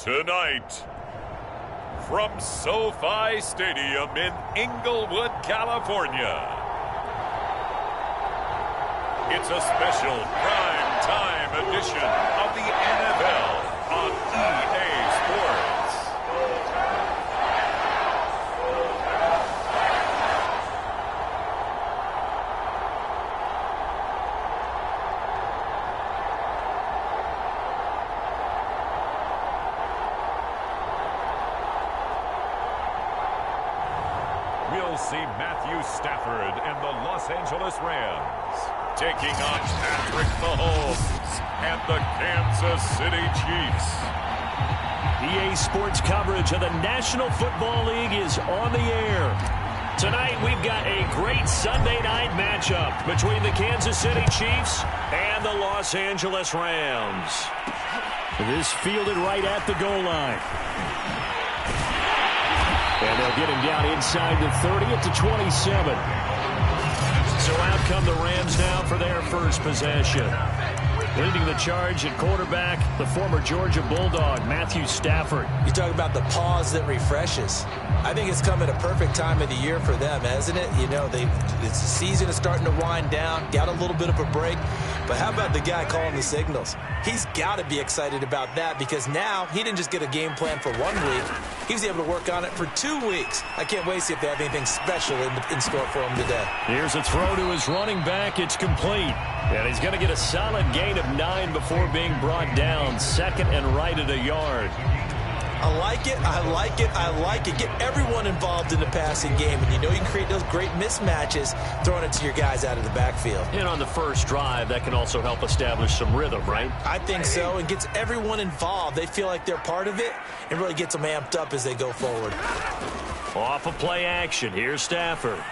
Tonight, from SoFi Stadium in Inglewood, California, it's a special prime time edition of the NFL on EA Sports. We'll see Matthew Stafford and the Los Angeles Rams taking on Patrick Mahomes and the Kansas City Chiefs. EA Sports coverage of the National Football League is on the air. Tonight we've got a great Sunday night matchup between the Kansas City Chiefs and the Los Angeles Rams. This fielded right at the goal line. And they'll get him down inside the 30 at the 27. So out come the Rams now for their first possession. Leading the charge at quarterback, the former Georgia Bulldog, Matthew Stafford. You talk about the pause that refreshes. I think it's come at a perfect time of the year for them, hasn't it? You know, the season is starting to wind down, got a little bit of a break. But how about the guy calling the signals? He's got to be excited about that because now he didn't just get a game plan for 1 week. He was able to work on it for 2 weeks. I can't wait to see if they have anything special in store for him today. Here's a throw to his running back. It's complete. And he's going to get a solid gain of 9 before being brought down. Second and right at a yard. I like it. I like it. I like it. Get everyone involved in the passing game. And you know you can create those great mismatches throwing it to your guys out of the backfield. And on the first drive, that can also help establish some rhythm, right? I think so. And gets everyone involved. They feel like they're part of it and really gets them amped up as they go forward. Off of play action. Here's Stafford.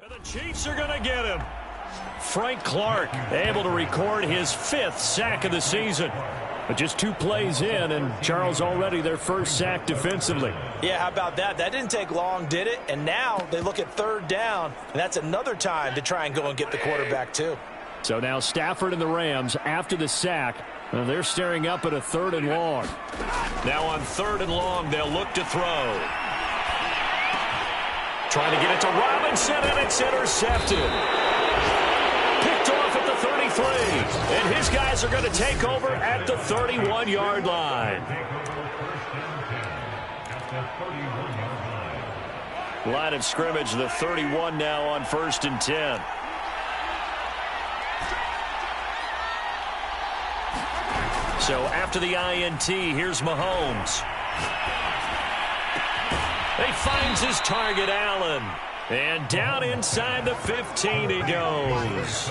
And the Chiefs are going to get him. Frank Clark able to record his 5th sack of the season. But just 2 plays in, and Charles already their first sack defensively. Yeah, how about that? That didn't take long, did it? And now they look at 3rd down, and that's another time to try and go and get the quarterback too. So now Stafford and the Rams after the sack. They're staring up at a 3rd and long. Now on 3rd and long, they'll look to throw. Trying to get it to Robinson, and it's intercepted. Picked off at the 33. And his guys are going to take over at the 31-yard line. Line of scrimmage, the 31 now on 1st and 10. So after the INT, here's Mahomes. He finds his target, Allen. And down inside the 15 he goes.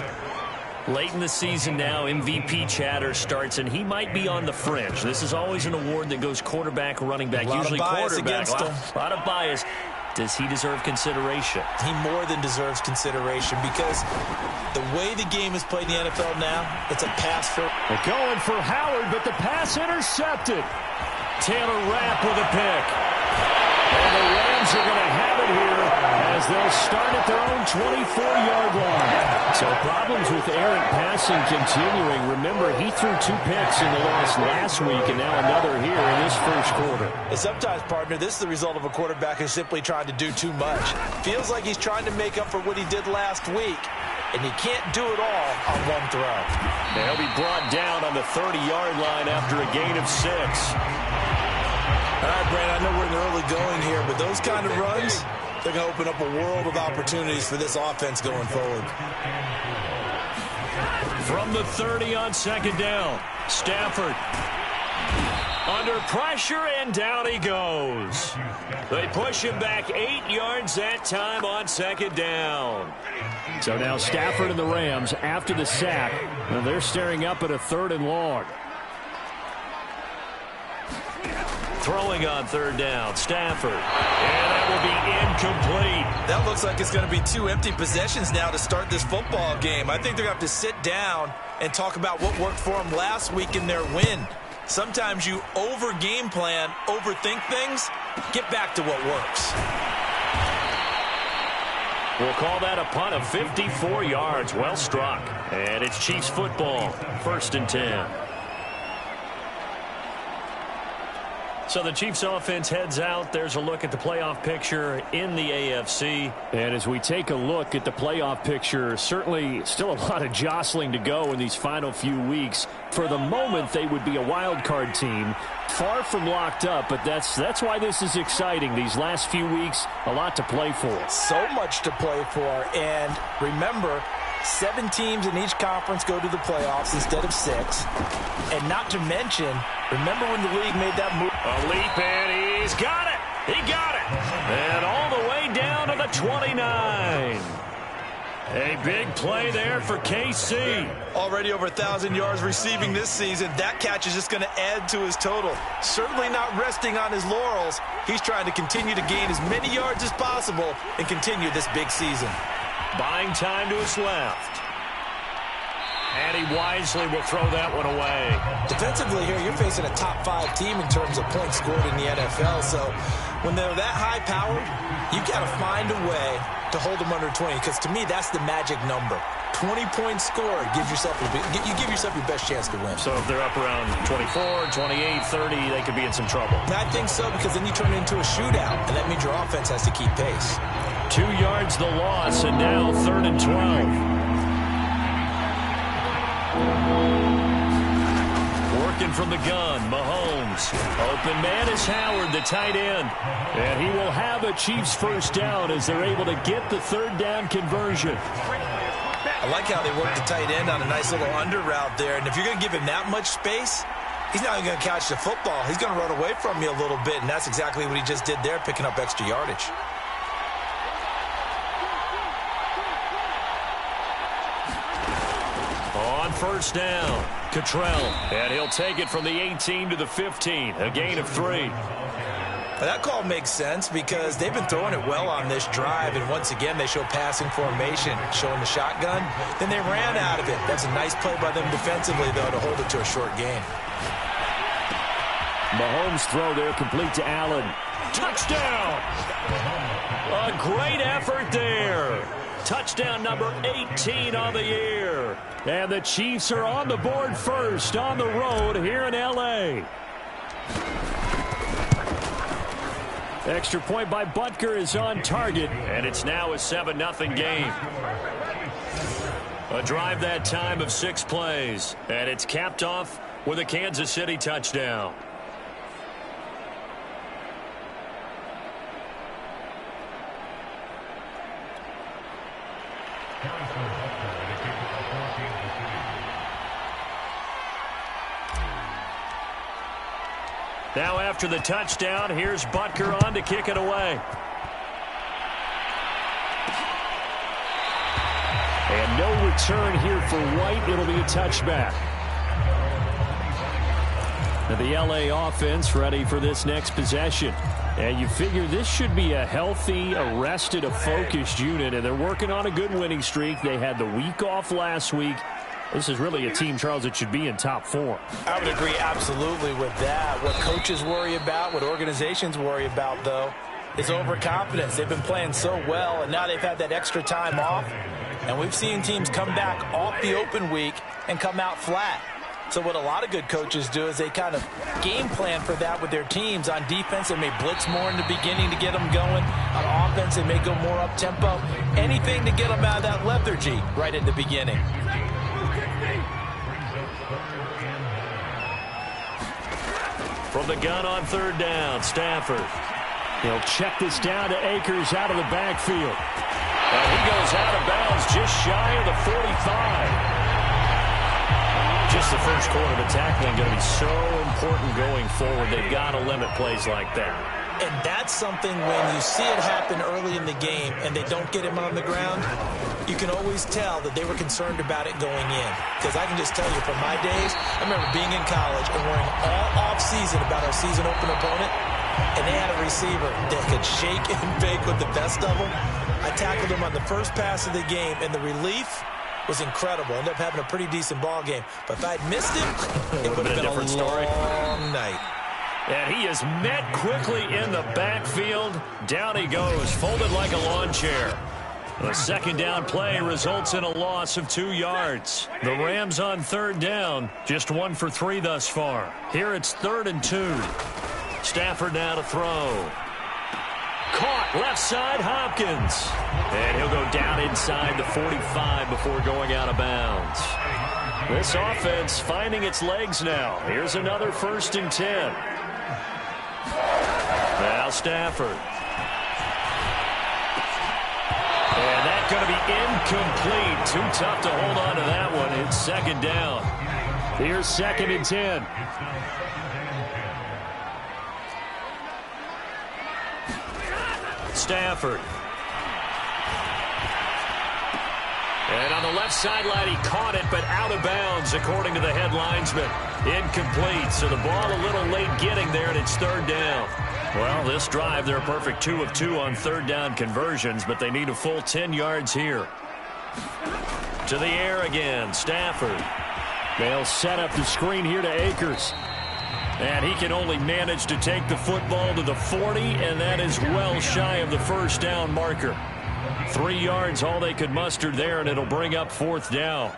Late in the season now, MVP chatter starts, and he might be on the fringe. This is always an award that goes quarterback, running back, usually quarterback. A lot of bias. Does he deserve consideration? He more than deserves consideration because the way the game is played in the NFL now, it's a pass for. They're going for Howard, but the pass intercepted. Taylor Rapp with a pick. And the Rams are going to have it here as they'll start at their own 24-yard line. So problems with errant passing continuing. Remember, he threw 2 picks in the loss last week and now another here in this first quarter. And sometimes, partner, this is the result of a quarterback who's simply trying to do too much. Feels like he's trying to make up for what he did last week, and he can't do it all on one throw. They'll be brought down on the 30-yard line after a gain of 6. All right, Brandon, I know we're in the early going here, but those kind of runs, they're going to open up a world of opportunities for this offense going forward. From the 30 on second down, Stafford under pressure, and down he goes. They push him back 8 yards that time on second down. So now Stafford and the Rams, after the sack, they're staring up at a 3rd and long. Throwing on third down, Stafford. And that will be incomplete. That looks like it's going to be 2 empty possessions now to start this football game. I think they're going to have to sit down and talk about what worked for them last week in their win. Sometimes you over-game plan, overthink things. Get back to what works. We'll call that a punt of 54 yards. Well struck. And it's Chiefs football. 1st and 10. So the Chiefs offense heads out. There's a look at the playoff picture in the AFC. And as we take a look at the playoff picture, certainly still a lot of jostling to go in these final few weeks. For the moment, they would be a wild card team. Far from locked up, but that's why this is exciting. These last few weeks, a lot to play for. So much to play for. And remember, 7 teams in each conference go to the playoffs instead of 6. And not to mention, remember when the league made that move? A leap, and he's got it. He got it. And all the way down to the 29. A big play there for KC. Already over 1,000 yards receiving this season. That catch is just going to add to his total. Certainly not resting on his laurels. He's trying to continue to gain as many yards as possible and continue this big season. Buying time to his left. And he wisely will throw that one away. Defensively here, you're facing a top 5 team in terms of points scored in the NFL. So when they're that high-powered, you've got to find a way to hold them under 20. Because to me, that's the magic number. 20 points scored gives yourself you give yourself your best chance to win. So if they're up around 24, 28, 30, they could be in some trouble. I think so, because then you turn it into a shootout, and that means your offense has to keep pace. 2 yards the loss, and now 3rd and 12. Working from the gun, Mahomes. Open man is Howard, the tight end. And he will have a Chiefs first down as they're able to get the 3rd down conversion. I like how they work the tight end on a nice little under route there. And if you're going to give him that much space, he's not even going to catch the football. He's going to run away from you a little bit, and that's exactly what he just did there, picking up extra yardage. On first down, Cottrell, and he'll take it from the 18 to the 15, a gain of 3. That call makes sense because they've been throwing it well on this drive, and once again they show passing formation, showing the shotgun. Then they ran out of it. That's a nice play by them defensively, though, to hold it to a short gain. Mahomes' throw there complete to Allen. Touchdown! A great effort there. Touchdown number 18 on the year. And the Chiefs are on the board first on the road here in L.A. Extra point by Butker is on target, and it's now a 7-0 game. A drive that time of 6 plays, and it's capped off with a Kansas City touchdown. Now after the touchdown, here's Butker on to kick it away. And no return here for White. It'll be a touchback. Now the LA offense ready for this next possession. And you figure this should be a healthy, a focused unit. And they're working on a good winning streak. They had the week off last week. This is really a team, Charles, that should be in top form. I would agree absolutely with that. What coaches worry about, what organizations worry about, though, is overconfidence. They've been playing so well, and now they've had that extra time off. And we've seen teams come back off the open week and come out flat. So what a lot of good coaches do is they kind of game plan for that with their teams. On defense, they may blitz more in the beginning to get them going. On offense, they may go more up-tempo. Anything to get them out of that lethargy right in the beginning. From the gun on third down, Stafford. He'll check this down to Akers out of the backfield. And he goes out of bounds just shy of the 45. Just the first quarter of the tackling going to be so important going forward. They've got to limit plays like that. And that's something when you see it happen early in the game and they don't get him on the ground, you can always tell that they were concerned about it going in. Because I can just tell you from my days, I remember being in college and worrying all off-season about our season open opponent, and they had a receiver that could shake and bake with the best of them. I tackled him on the first pass of the game, and the relief was incredible. Ended up having a pretty decent ball game. But if I'd missed him, it would have been a different story. Long night. And he is met quickly in the backfield. Down he goes, folded like a lawn chair. The second down play results in a loss of 2 yards. The Rams on third down, just 1 for 3 thus far. Here it's 3rd and 2. Stafford now to throw. Caught left side, Hopkins. And he'll go down inside the 45 before going out of bounds. This offense finding its legs now. Here's another 1st and 10. Now Stafford. And that's going to be incomplete. Too tough to hold on to that one. It's 2nd down. Here's 2nd and 10. Stafford. And on the left sideline, he caught it, but out of bounds, according to the head linesman. Incomplete, so the ball a little late getting there, and it's 3rd down. Well, this drive, they're a perfect 2 of 2 on third down conversions, but they need a full 10 yards here. To the air again, Stafford. They'll set up the screen here to Akers. And he can only manage to take the football to the 40, and that is well shy of the 1st down marker. 3 yards, all they could muster there, and it'll bring up 4th down.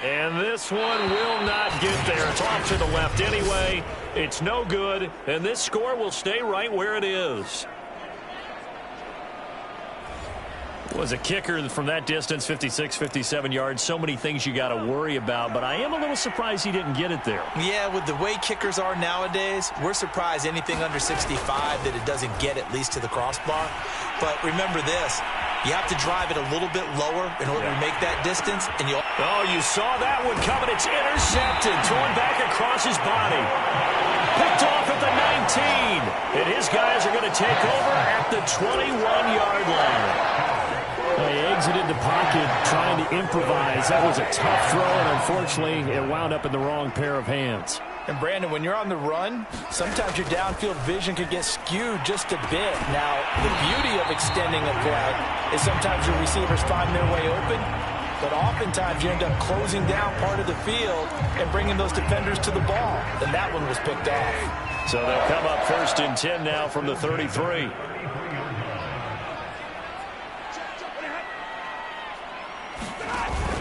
And this one will not get there. It's off to the left anyway. It's no good, and this score will stay right where it is. Was a kicker from that distance, 56, 57 yards. So many things you got to worry about, but I am a little surprised he didn't get it there. Yeah, with the way kickers are nowadays, we're surprised anything under 65 that it doesn't get at least to the crossbar. But remember this, you have to drive it a little bit lower in order to make that distance. And oh, you saw that one coming. It's intercepted, thrown back across his body. Picked off at the 19. And his guys are going to take over at the 21-yard line. He exited the pocket trying to improvise. That was a tough throw, and unfortunately, it wound up in the wrong pair of hands. And, Brandon, when you're on the run, sometimes your downfield vision could get skewed just a bit. Now, the beauty of extending a play is sometimes your receivers find their way open, but oftentimes you end up closing down part of the field and bringing those defenders to the ball. And that one was picked off. So they'll come up 1st and 10 now from the 33.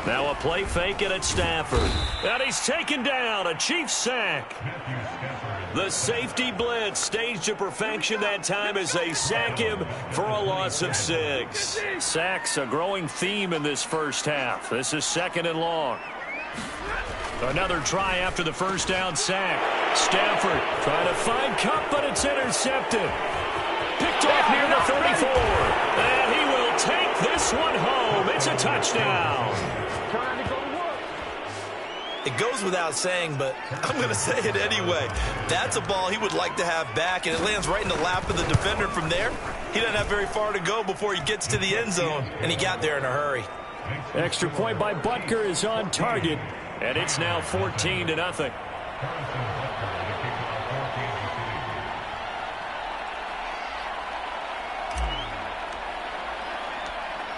Now a play fake it at Stafford. And he's taken down. A Chiefs sack. The safety blitz staged to perfection that time as they sack him for a loss of 6. Sacks a growing theme in this first half. This is 2nd and long. Another try after the 1st down sack. Stafford trying to find Cup, but it's intercepted. Picked off near the 34. And he will take this one home. It's a touchdown. It goes without saying, but I'm going to say it anyway. That's a ball he would like to have back, and it lands right in the lap of the defender from there. He doesn't have very far to go before he gets to the end zone, and he got there in a hurry. Extra point by Butker is on target, and it's now 14-0.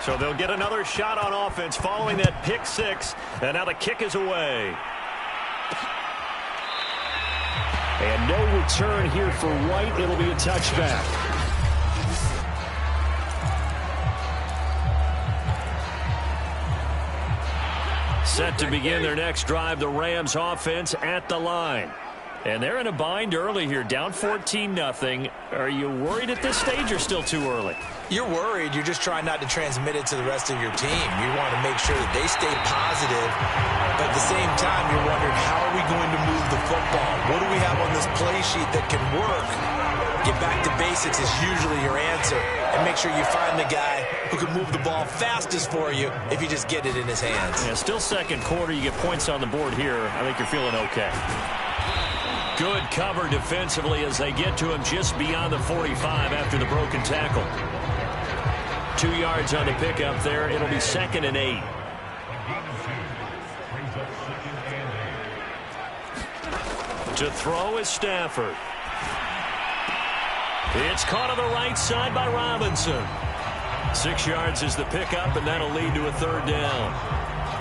So they'll get another shot on offense following that pick six, and now the kick is away. And no return here for White. It'll be a touchback. Set to begin their next drive, the Rams offense at the line. And they're in a bind early here, down 14-0. Are you worried at this stage or still too early? You're worried. You're just trying not to transmit it to the rest of your team. You want to make sure that they stay positive, but at the same time, you're wondering, how are we going to move the football? What do we have on this play sheet that can work? Get back to basics is usually your answer, and make sure you find the guy who can move the ball fastest for you if you just get it in his hands. Yeah, still second quarter. You get points on the board here. I think you're feeling okay. Good cover defensively as they get to him just beyond the 45 after the broken tackle. 2 yards on the pickup there. It'll be 2nd and 8. To throw is Stafford. It's caught on the right side by Robinson. 6 yards is the pickup, and that'll lead to a 3rd down.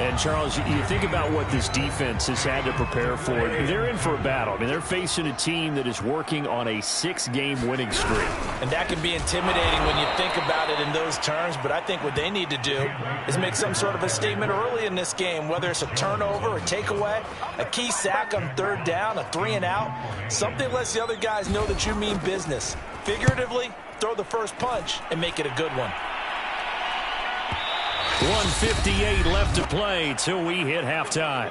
And, Charles, you think about what this defense has had to prepare for. They're in for a battle. I mean, they're facing a team that is working on a 6-game winning streak. And that can be intimidating when you think about it in those terms, but I think what they need to do is make some sort of a statement early in this game, whether it's a turnover, a takeaway, a key sack on 3rd down, a 3-and-out. Something lets the other guys know that you mean business. Figuratively, throw the first punch and make it a good one. 1:58 left to play till we hit halftime.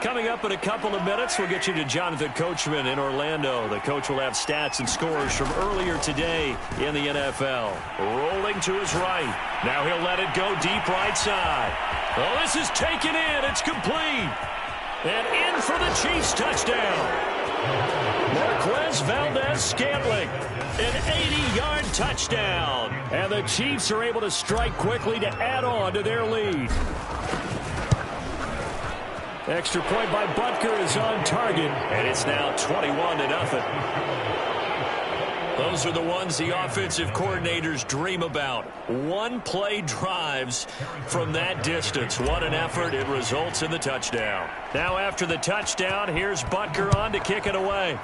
Coming up in a couple of minutes, we'll get you to Jonathan Coachman in Orlando. The coach will have stats and scores from earlier today in the NFL. Rolling to his right. Now he'll let it go deep right side. Oh, this is taken in. It's complete. And in for the Chiefs touchdown. Marquez Valdez-Scantling. An 80-yard touchdown. And the Chiefs are able to strike quickly to add on to their lead. Extra point by Butker is on target, and it's now 21-0. Those are the ones the offensive coordinators dream about. One-play drives from that distance. What an effort. It results in the touchdown. Now after the touchdown, here's Butker on to kick it away.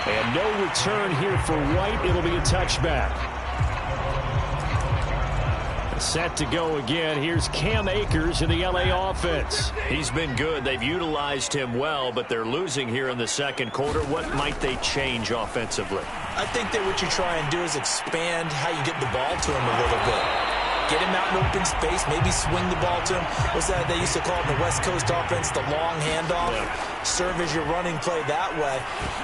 And no return here for White. It'll be a touchback. Set to go again. Here's Cam Akers in the LA offense. He's been good. They've utilized him well, but they're losing here in the second quarter. What might they change offensively? I think that what you try and do is expand how you get the ball to him a little bit. Get him out in open space, maybe swing the ball to him. What's that they used to call in the West Coast offense, the long handoff? Yeah. Serve as your running play that way,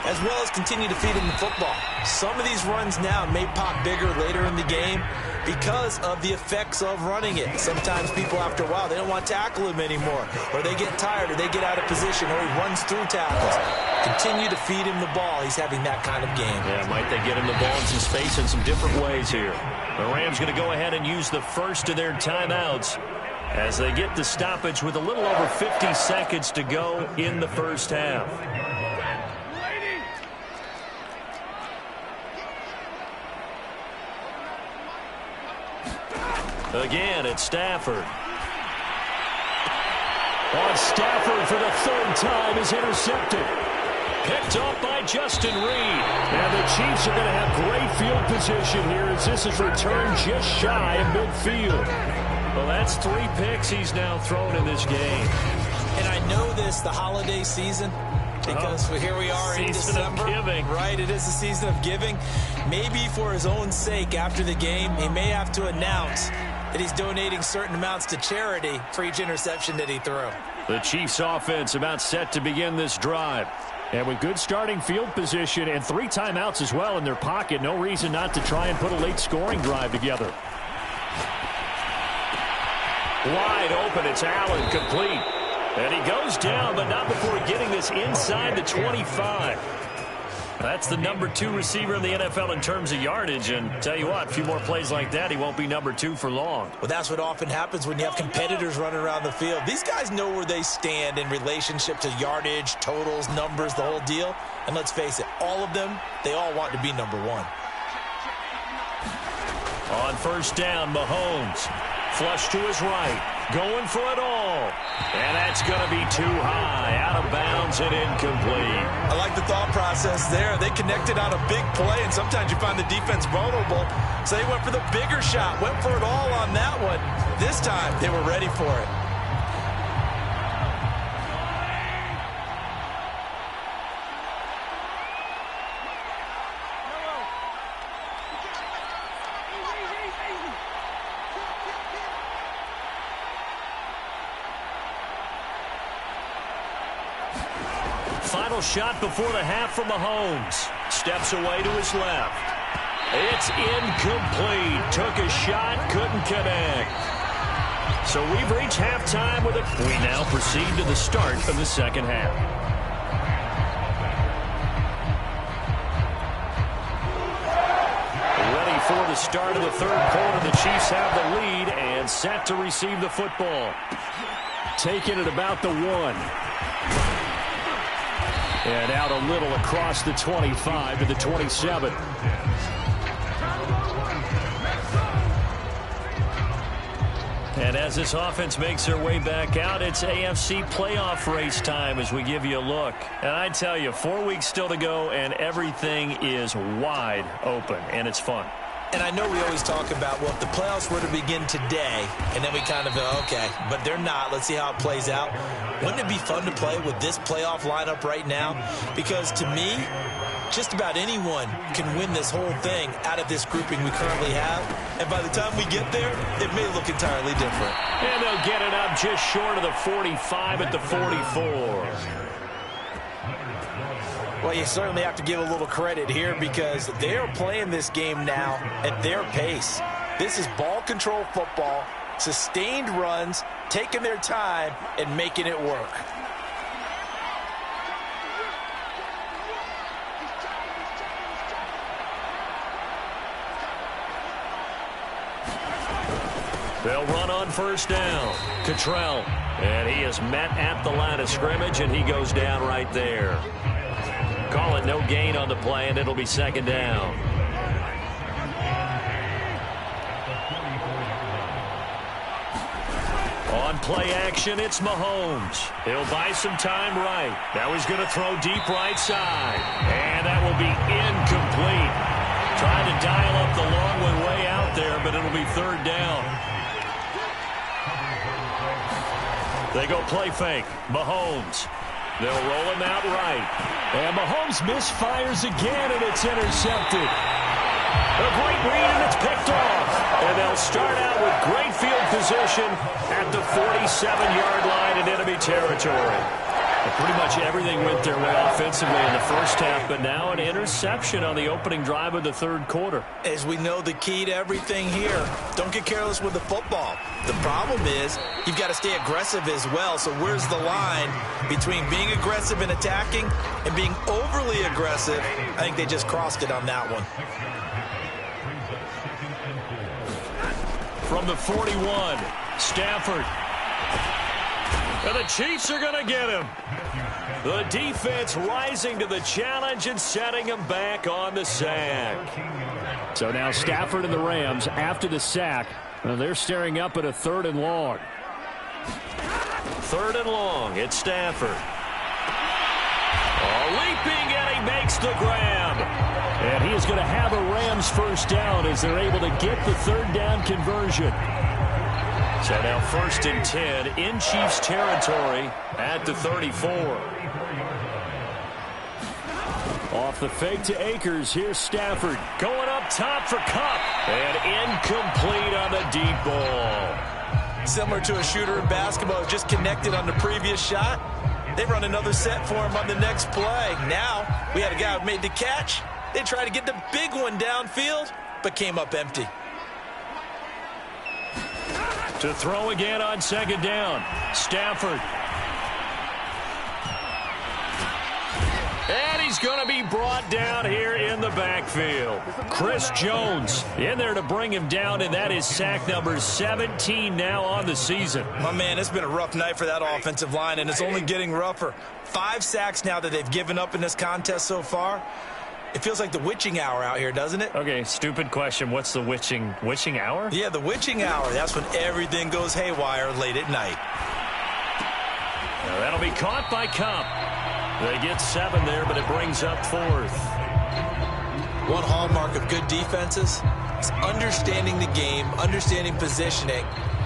as well as continue to feed him the football. Some of these runs now may pop bigger later in the game because of the effects of running it. Sometimes people, after a while, they don't want to tackle him anymore, or they get tired, or they get out of position, or he runs through tackles. Continue to feed him the ball. He's having that kind of game. Yeah, might they get him the ball in some space in some different ways here. The Rams going to go ahead and use the first of their timeouts as they get the stoppage with a little over 50 seconds to go in the first half. Again, it's Stafford. On Stafford for the 3rd time is intercepted. Picked off by Justin Reed. And the Chiefs are going to have great field position here as this is returned just shy of midfield. Well, that's 3 picks he's now thrown in this game. And I know this, the holiday season, because here we are in December. Season of giving. Right, it is the season of giving. Maybe for his own sake after the game, he may have to announce that he's donating certain amounts to charity for each interception that he threw. The Chiefs offense about set to begin this drive. And with good starting field position and 3 timeouts as well in their pocket, no reason not to try and put a late scoring drive together. Wide open, it's Allen, complete. And he goes down, but not before getting this inside the 25. That's the number 2 receiver in the NFL in terms of yardage. And tell you what, a few more plays like that, he won't be number 2 for long. Well, that's what often happens when you have competitors running around the field. These guys know where they stand in relationship to yardage, totals, numbers, the whole deal. And let's face it, all of them, they all want to be number 1. On first down, Mahomes. Flush to his right. Going for it all. And that's going to be too high. Out of bounds and incomplete. I like the thought process there. They connected on a big play, and sometimes you find the defense vulnerable. So they went for the bigger shot, went for it all on that one. This time, they were ready for it. Final shot before the half from Mahomes. Steps away to his left. It's incomplete. Took a shot, couldn't connect. So we've reached halftime with it. We now proceed to the start of the second half. Ready for the start of the third quarter. The Chiefs have the lead and set to receive the football. Taking it about the 1. And out a little across the 25 to the 27. And as this offense makes their way back out, it's AFC playoff race time as we give you a look. And I tell you, 4 weeks still to go, and everything is wide open, and it's fun. And I know we always talk about, well, if the playoffs were to begin today, and then we kind of go, okay, but they're not. Let's see how it plays out. Wouldn't it be fun to play with this playoff lineup right now? Because to me, just about anyone can win this whole thing out of this grouping we currently have. And by the time we get there, it may look entirely different. And they'll get it up just short of the 45 at the 44. Well, you certainly have to give a little credit here because they are playing this game now at their pace. This is ball control football, sustained runs, taking their time, and making it work. They'll run on first down. Cottrell, and he is met at the line of scrimmage, and he goes down right there. Call it no gain on the play, and it'll be second down. On play action, it's Mahomes. He'll buy some time right. Now he's going to throw deep right side. And that will be incomplete. Trying to dial up the long one way out there, but it'll be third down. They go play fake. Mahomes. They'll roll him out right. And Mahomes misfires again, and it's intercepted. A great read, and it's picked off. And they'll start out with great field position at the 47-yard line in enemy territory. And pretty much everything went their way offensively in the first half, but now an interception on the opening drive of the third quarter. As we know, the key to everything here, don't get careless with the football. The problem is you've got to stay aggressive as well. So where's the line between being aggressive and attacking and being overly aggressive? I think they just crossed it on that one. From the 41, Stafford. And the Chiefs are going to get him. The defense rising to the challenge and setting him back on the sack. So now Stafford and the Rams, after the sack, they're staring up at a 3rd and long. 3rd and long, it's Stafford. Leaping, and he makes the grab. And he is going to have a Rams first down as they're able to get the 3rd down conversion. So now 1st and 10 in Chiefs territory at the 34. Off the fake to Akers. Here's Stafford going up top for Kupp. And incomplete on the deep ball. Similar to a shooter in basketball, just connected on the previous shot. They run another set for him on the next play. Now, we had a guy who made the catch. They tried to get the big one downfield, but came up empty. To throw again on second down. Stafford. And he's going to be brought down here in the backfield. Chris Jones in there to bring him down, and that is sack number 17 now on the season. My man, it's been a rough night for that offensive line, and it's only getting rougher. 5 sacks now that they've given up in this contest so far. It feels like the witching hour out here, doesn't it? Okay, stupid question. What's the witching hour? Yeah, the witching hour. That's when everything goes haywire late at night. Now that'll be caught by Kupp. They get 7 there, but it brings up 4th. One hallmark of good defenses is understanding the game, understanding positioning,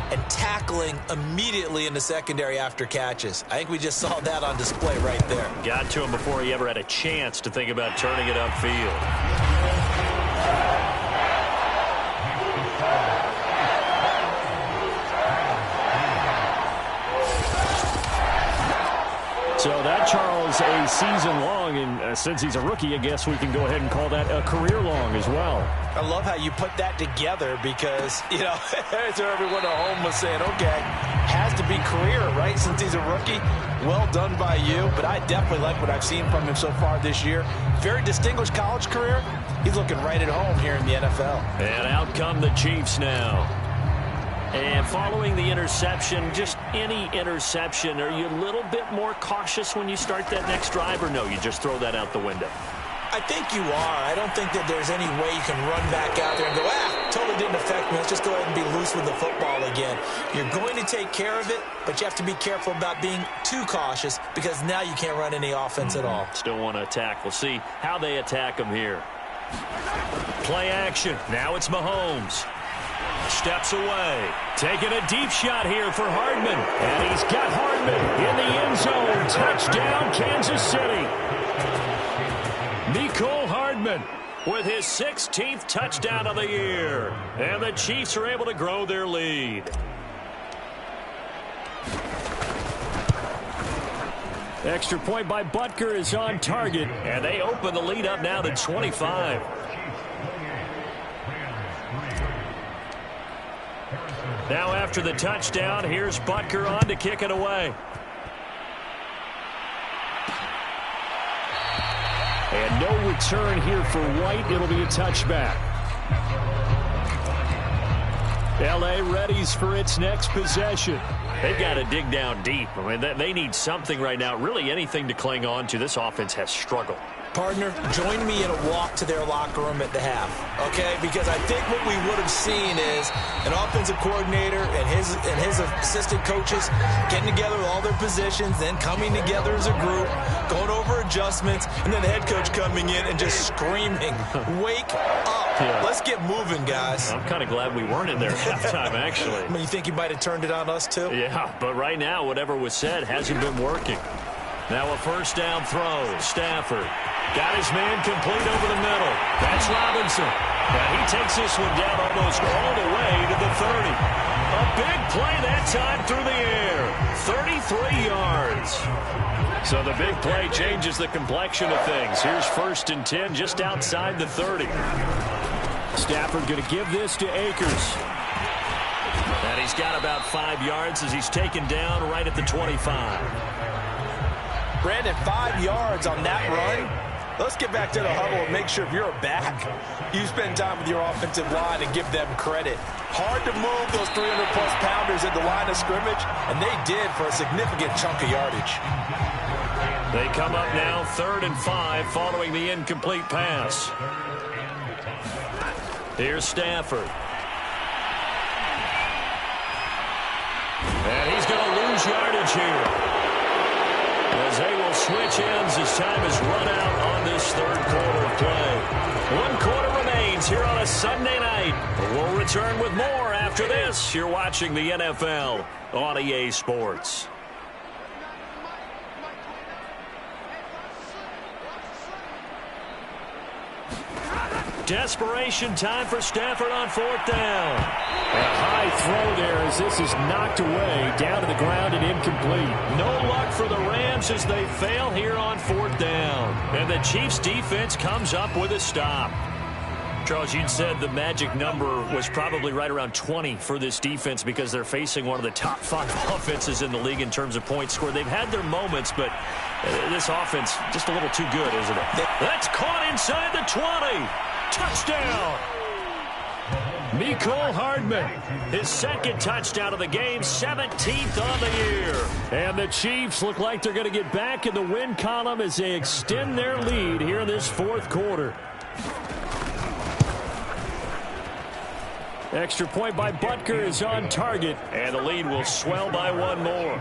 and tackling immediately in the secondary after catches. I think we just saw that on display right there. Got to him before he ever had a chance to think about turning it upfield. So that, Charles, a season long, and since he's a rookie, I guess we can go ahead and call that a career long as well. I love how you put that together because, you know, so everyone at home was saying, okay, has to be career, right, since he's a rookie. Well done by you, but I definitely like what I've seen from him so far this year. Very distinguished college career. He's looking right at home here in the NFL. And out come the Chiefs now. And following the interception, just any interception, are you a little bit more cautious when you start that next drive, or no, you just throw that out the window? I think you are. I don't think that there's any way you can run back out there and go, totally didn't affect me. Let's just go ahead and be loose with the football again. You're going to take care of it, but you have to be careful about being too cautious because now you can't run any offense at all. Still want to attack. We'll see how they attack them here. Play action. Now it's Mahomes. Steps away. Taking a deep shot here for Hardman. And he's got Hardman in the end zone. Touchdown, Kansas City. Nicole Hardman with his 16th touchdown of the year. And the Chiefs are able to grow their lead. Extra point by Butker is on target. And they open the lead up now to 25. Now after the touchdown, here's Butker on to kick it away. And no return here for White. It'll be a touchback. L.A. readies for its next possession. They've got to dig down deep. I mean, they need something right now, really anything to cling on to. This offense has struggled. Partner, join me in a walk to their locker room at the half, okay? Because I think what we would have seen is an offensive coordinator and his assistant coaches getting together with all their positions, then coming together as a group, going over adjustments, and then the head coach coming in and just screaming, wake up. Yeah. Let's get moving, guys. I'm kind of glad we weren't in there at halftime, actually. I mean, you think you might have turned it on us, too? Yeah, but right now, whatever was said hasn't been working. Now a first down throw. Stafford got his man complete over the middle. That's Robinson. And he takes this one down almost all the way to the 30. A big play that time through the air. 33 yards. So the big play changes the complexion of things. Here's 1st and 10 just outside the 30. Stafford going to give this to Akers. And he's got about 5 yards as he's taken down right at the 25. Brandon, 5 yards on that run. Let's get back to the huddle and make sure if you're a back, you spend time with your offensive line and give them credit. Hard to move those 300-plus pounders at the line of scrimmage, and they did for a significant chunk of yardage. They come up now 3rd and 5 following the incomplete pass. Here's Stafford. And he's going to lose yardage here. As they will switch ends as time is run out on this 3rd quarter of play. 1 quarter remains here on a Sunday night. We'll return with more after this. You're watching the NFL on EA Sports. Desperation time for Stafford on 4th down. A high throw there as this is knocked away, down to the ground and incomplete. No luck for the Rams as they fail here on 4th down. And the Chiefs defense comes up with a stop. Charles, you said the magic number was probably right around 20 for this defense because they're facing one of the top 5 offenses in the league in terms of points scored. They've had their moments, but this offense just a little too good, isn't it? That's caught inside the 20. Touchdown. Mecole Hardman, his 2nd touchdown of the game, 17th on the year. And the Chiefs look like they're going to get back in the win column as they extend their lead here in this 4th quarter. Extra point by Butker is on target, and the lead will swell by 1 more.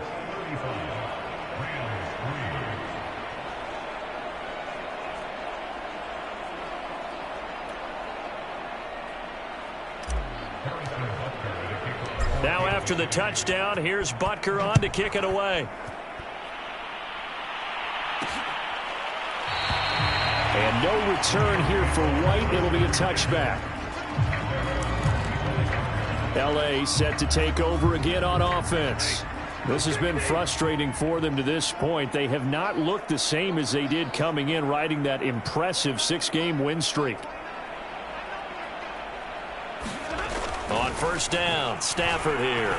Now after the touchdown, here's Butker on to kick it away. And no return here for White. It'll be a touchback. L.A. set to take over again on offense. This has been frustrating for them to this point. They have not looked the same as they did coming in, riding that impressive 6-game win streak. On 1st down, Stafford here.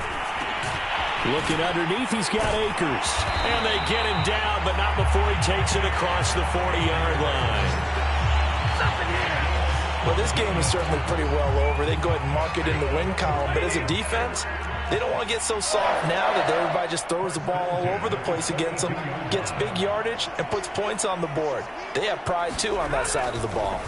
Looking underneath, he's got Akers. And they get him down, but not before he takes it across the 40-yard line. Well, this game is certainly pretty well over. They go ahead and mark it in the win column. But as a defense, they don't want to get so soft now that everybody just throws the ball all over the place against them, gets big yardage, and puts points on the board. They have pride, too, on that side of the ball.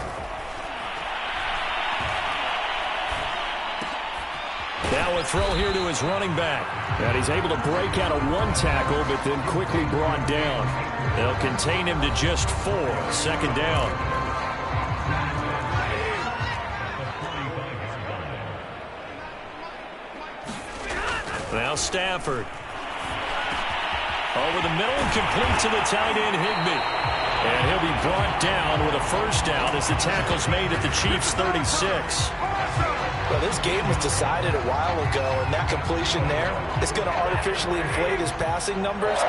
Now a throw here to his running back. And he's able to break out of 1 tackle, but then quickly brought down. They'll contain him to just 4. 2nd down. Now Stafford. Over the middle and complete to the tight end, Higbee. And he'll be brought down with a 1st down as the tackle's made at the Chiefs' 36. Well, this game was decided a while ago, and that completion there is going to artificially inflate his passing numbers.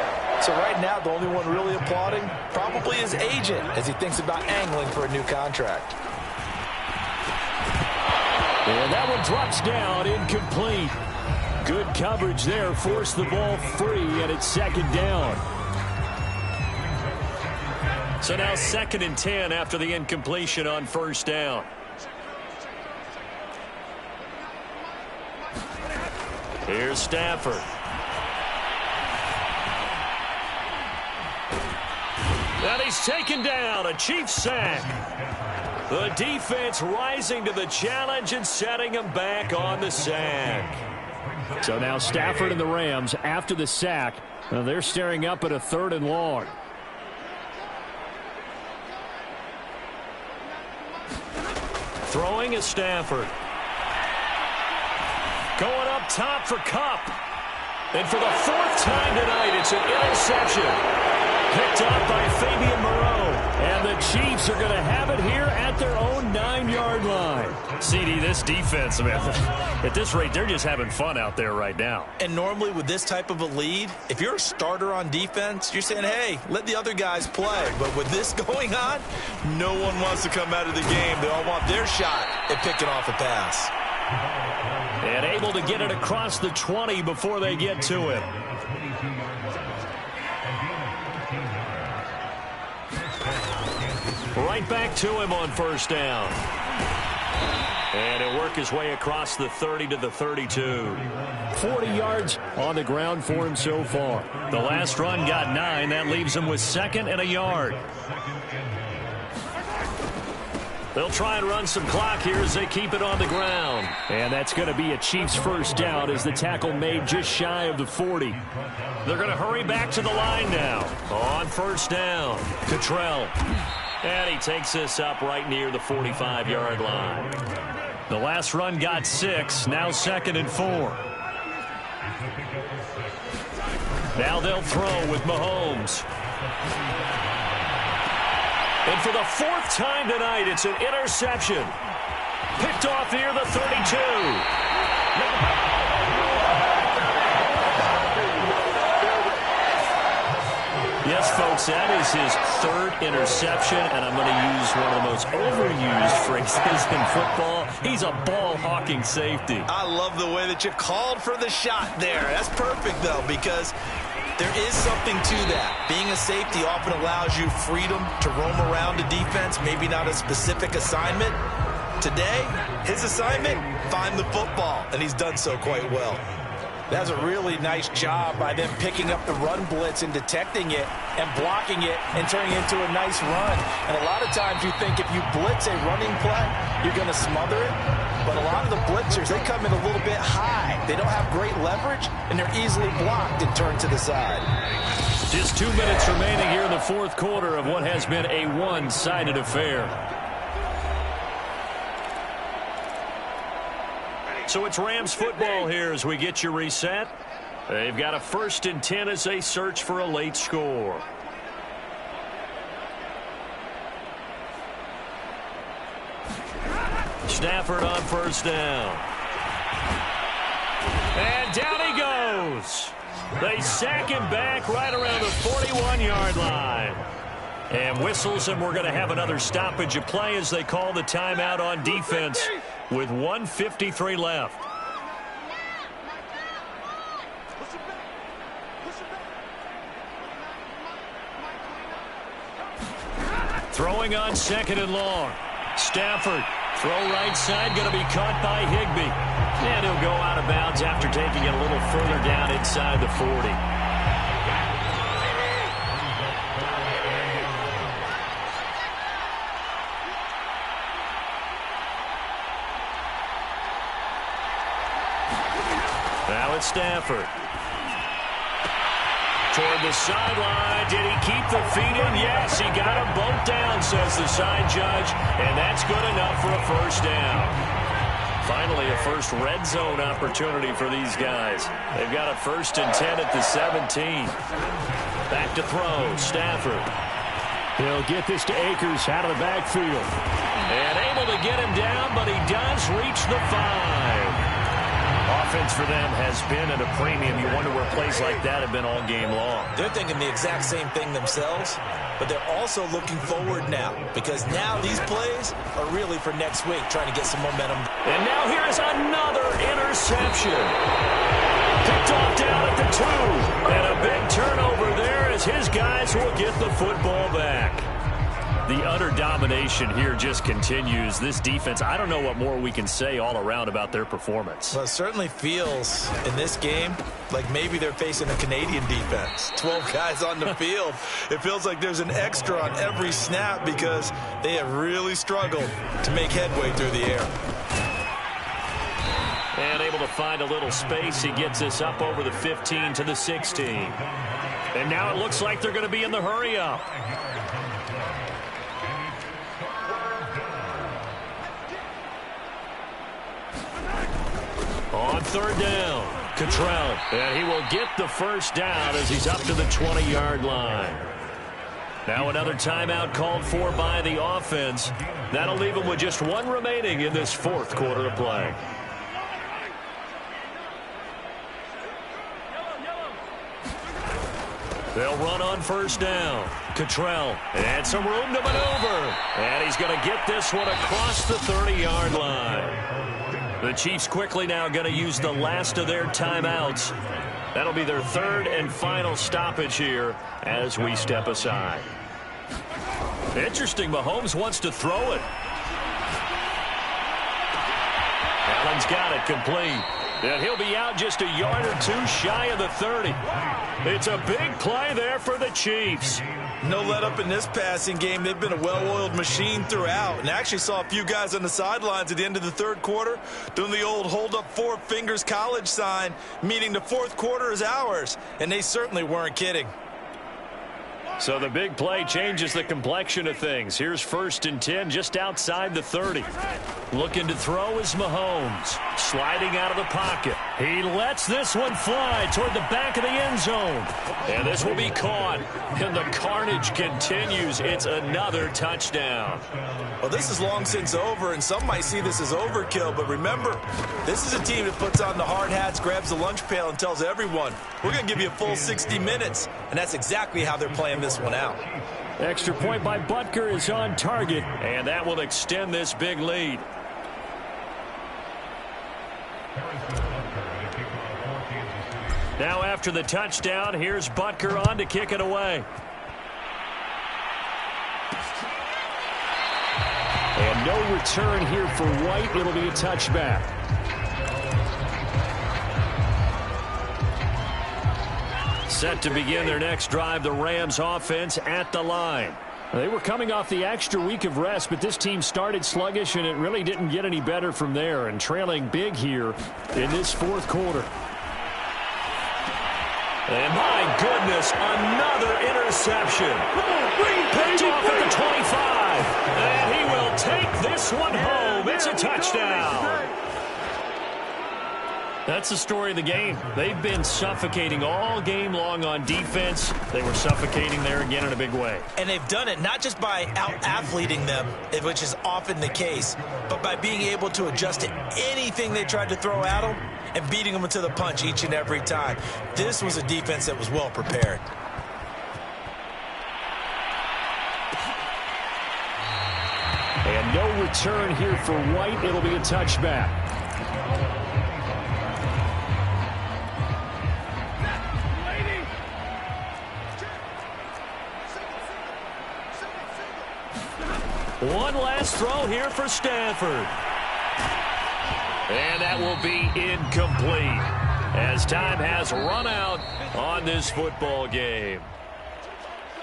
So right now, the only one really applauding probably his agent as he thinks about angling for a new contract. And that one drops down, incomplete. Good coverage there, forced the ball free, and it's 2nd down. So now 2nd and 10 after the incompletion on 1st down. Here's Stafford. And he's taken down, a Chiefs sack. The defense rising to the challenge and setting him back on the sack. So now Stafford and the Rams after the sack. They're staring up at a 3rd and long. Throwing is Stafford. Going up top for Kupp. And for the 4th time tonight, it's an interception. Picked up by Fabian Moreau. And the Chiefs are going to have it here at their own 9-yard line. CD, this defense, man, at this rate, they're just having fun out there right now. And normally with this type of a lead, if you're a starter on defense, you're saying, hey, let the other guys play. But with this going on, no one wants to come out of the game. They all want their shot at picking off a pass. And able to get it across the 20 before they get to it. Right back to him on 1st down. And he'll work his way across the 30 to the 32. 40 yards on the ground for him so far. The last run got 9. That leaves him with 2nd and a yard. They'll try and run some clock here as they keep it on the ground. And that's going to be a Chiefs 1st down as the tackle made just shy of the 40. They're going to hurry back to the line now. On 1st down, Cottrell. And he takes this up right near the 45-yard line. The last run got 6. Now 2nd and 4. Now they'll throw with Mahomes. And for the fourth time tonight, it's an interception. Picked off near the 32. Yes, folks, that is his third interception, and I'm going to use one of the most overused phrases in football. He's a ball-hawking safety. I love the way that you called for the shot there. That's perfect, though, because there is something to that. Being a safety often allows you freedom to roam around the defense, maybe not a specific assignment. Today, his assignment, find the football, and he's done so quite well. That's a really nice job by them picking up the run blitz and detecting it and blocking it and turning it into a nice run. And a lot of times you think if you blitz a running play, you're going to smother it. But a lot of the blitzers, they come in a little bit high. They don't have great leverage, and they're easily blocked and turned to the side. Just 2 minutes remaining here in the fourth quarter of what has been a one-sided affair. So it's Rams football here as we get you reset. They've got a 1st and 10 as they search for a late score. Stafford on 1st down. And down he goes. They sack him back right around the 41-yard line. And whistles, and we're going to have another stoppage of play as they call the timeout on defense with 1:53 left. Throwing on 2nd and long. Stafford, throw right side, going to be caught by Higbee. And he'll go out of bounds after taking it a little further down inside the 40. Now it's Stafford. Toward the sideline. Did he keep the feet in? Yes, he got them both down, says the side judge. And that's good enough for a 1st down. Finally, a first red zone opportunity for these guys. They've got a 1st and 10 at the 17. Back to throw. Stafford. He'll get this to Akers out of the backfield. And able to get him down, but he does reach the 5. Offense for them has been at a premium. You wonder where plays like that have been all game long. They're thinking the exact same thing themselves, but they're also looking forward now because now these plays are really for next week, trying to get some momentum. And now here is another interception. Picked off down at the 2. And a big turnover there as his guys will get the football back. The utter domination here just continues. This defense, I don't know what more we can say all around about their performance. Well, it certainly feels in this game like maybe they're facing a Canadian defense. 12 guys on the field. It feels like there's an extra on every snap because they have really struggled to make headway through the air. And able to find a little space. He gets us up over the 15 to the 16. And now it looks like they're going to be in the hurry-up. On 3rd down, Cottrell, and he will get the 1st down as he's up to the 20-yard line. Now another timeout called for by the offense. That'll leave them with just 1 remaining in this 4th quarter of play. They'll run on 1st down. Cottrell, and some room to maneuver. And he's going to get this one across the 30-yard line. The Chiefs quickly now going to use the last of their timeouts. That'll be their 3rd and final stoppage here as we step aside. Interesting, Mahomes wants to throw it. Allen's got it complete. And he'll be out just a yard or 2 shy of the 30. It's a big play there for the Chiefs. No let up in this passing game. They've been a well-oiled machine throughout. And I actually saw a few guys on the sidelines at the end of the 3rd quarter doing the old hold up 4 fingers college sign, meaning the 4th quarter is ours. And they certainly weren't kidding. So the big play changes the complexion of things. Here's 1st and 10 just outside the 30. Looking to throw is Mahomes. Sliding out of the pocket. He lets this one fly toward the back of the end zone. And this will be caught. And the carnage continues. It's another touchdown. Well, this is long since over, and some might see this as overkill. But remember, this is a team that puts on the hard hats, grabs the lunch pail, and tells everyone, we're going to give you a full 60 minutes. And that's exactly how they're playing this one out. Extra point by Butker is on target. And that will extend this big lead. Now after the touchdown, here's Butker on to kick it away. And no return here for White. It'll be a touchback. Set to begin their next drive, the Rams offense at the line. They were coming off the extra week of rest, but this team started sluggish, and it really didn't get any better from there, and trailing big here in this fourth quarter. And my goodness, another interception. Picked off at the 25. And he will take this one home. It's a touchdown. That's the story of the game. They've been suffocating all game long on defense. They were suffocating there again in a big way. And they've done it not just by out-athleting them, which is often the case, but by being able to adjust to anything they tried to throw at them and beating them to the punch each and every time. This was a defense that was well prepared. And no return here for White. It'll be a touchback. One last throw here for Stanford. And that will be incomplete as time has run out on this football game.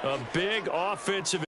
A big offensive